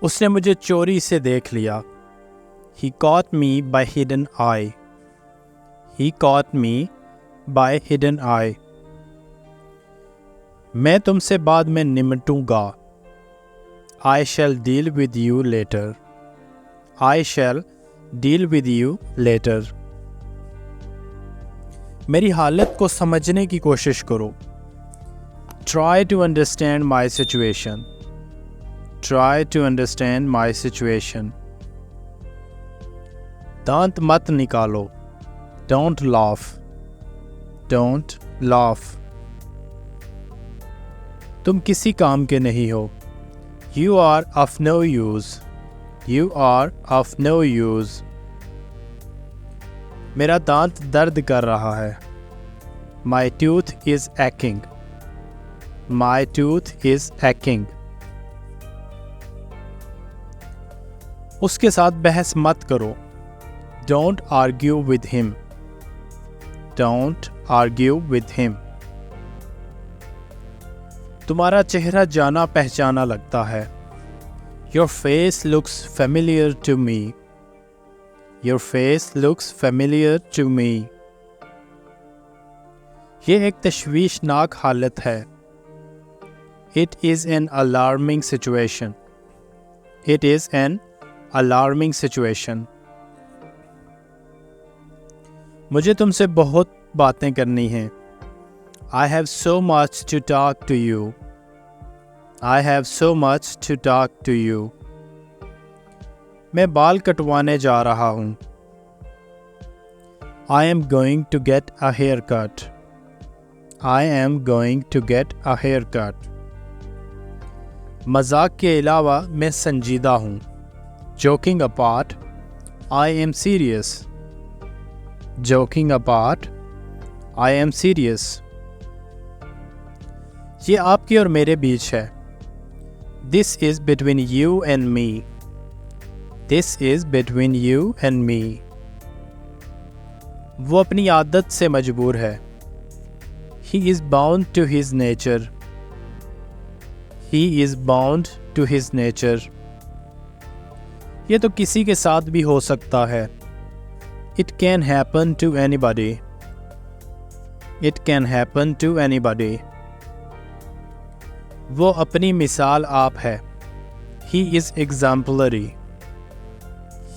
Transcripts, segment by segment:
उसने मुझे चोरी से देख लिया। He caught me by hidden eye. He caught me by hidden eye. मैं तुमसे बाद में निपटूंगा। I shall deal with you later. I shall deal with you later. मेरी हालत को समझने की कोशिश करो। Try to understand my situation. Try to understand my situation. दांत मत निकालो। Don't laugh. Don't laugh. तुम किसी काम के नहीं हो। You are of no use. You are of no use. मेरा दांत दर्द कर रहा है। My tooth is aching. My tooth is aching. उसके साथ बहस मत करो। Don't argue with him. Don't argue with him. तुम्हारा चेहरा जाना पहचाना लगता है। Your face looks familiar to me. Your face looks familiar to me. ये एक तशवीशनाक हालत है। It is an alarming situation. It is an alarming situation. मुझे तुमसे बहुत बातें करनी हैं। I have so much to talk to you. I have so much to talk to you. मैं बाल कटवाने जा रहा हूँ। I am going to get a haircut. I am going to get a haircut. मजाक के अलावा मैं संजीदा हूँ। Joking apart, I am serious. Joking apart, I am serious. ये आपके और मेरे बीच है। This is between you and me. This is between you and me. वो अपनी आदत से मजबूर है। He is bound to his nature. He is bound to his nature. ये तो किसी के साथ भी हो सकता है। It can happen to anybody. It can happen to anybody. वो अपनी मिसाल आप है। He is exemplary.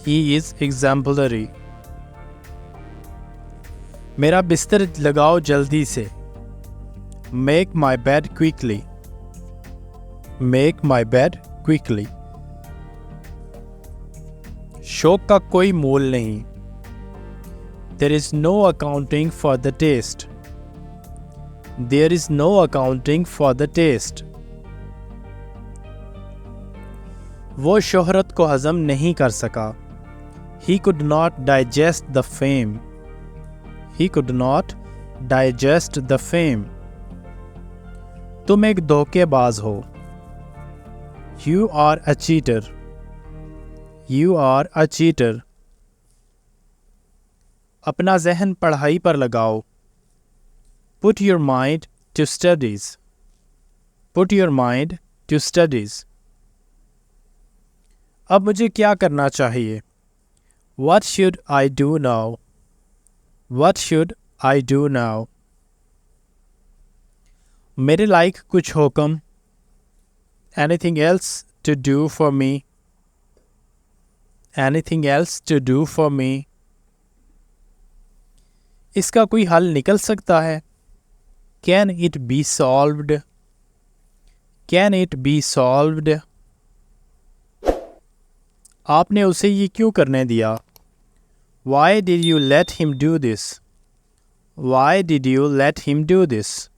He is exemplary. मेरा बिस्तर लगाओ जल्दी से। Make my bed quickly. Make my bed quickly. शौक का कोई मोल नहीं। There is no accounting for the taste. There is no accounting for the taste. वो शोहरत को हजम नहीं कर सका। He could not digest the fame. He could not digest the fame. तुम एक धोखेबाज हो। You are a cheater. You are a cheater. अपना ज़हन पढ़ाई पर लगाओ। Put your mind to studies. Put your mind to studies. अब मुझे क्या करना चाहिए? What should I do now? What should I do now? मेरे लायक कुछ हुक्म? Anything else to do for me? Anything else to do for me? इसका कोई हल निकल सकता है? Can it be solved? Can it be solved? आपने उसे ये क्यों करने दिया? Why did you let him do this? Why did you let him do this?